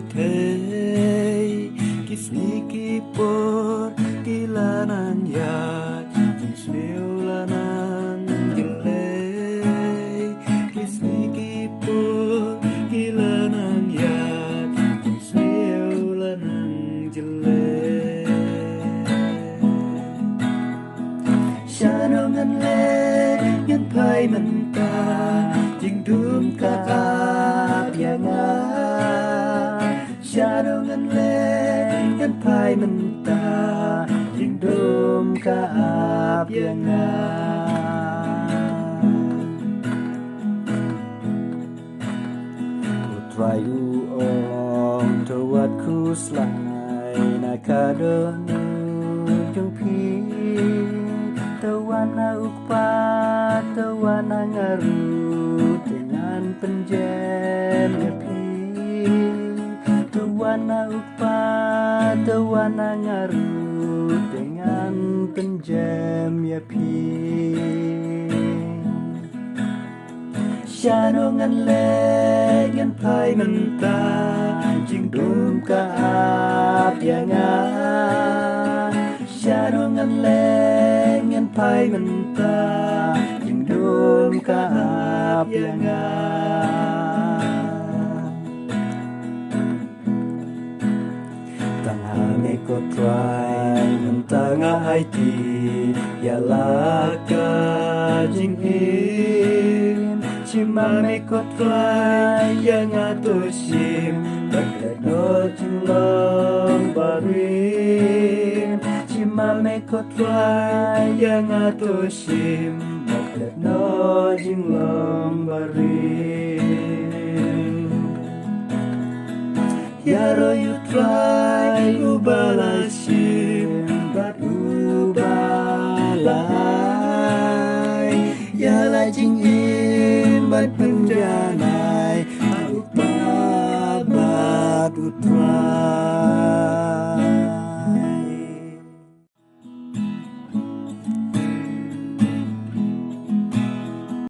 Hey, kisniki por kilanan yat, siulanan jelek. Kisniki por kilanan yat, siulanan jelek. Shanongan le, yan pai menta, jing dum ka ap yang Shanongan le, yan pai menta, jing dum ka ap yang Putrayu ong tawatku selai nakadonu jungpi tawana ukpa tawana ngaru dengan penjem nyepi tawana ukpa tawana ngaru dengan penjem nyepi Shanongan le yan pai menta jing dum ka ap yang Shanongan le yan pai menta jing dum ka ap yang Tangame ko try mentanga Haiti yalaka jing him Chimame ko try yang atosim bagdano jinglang barim Chimame ko try yang atosim bagdano jinglang barim Yaro you try ubalasim but ubalai Yala jing in bat penjana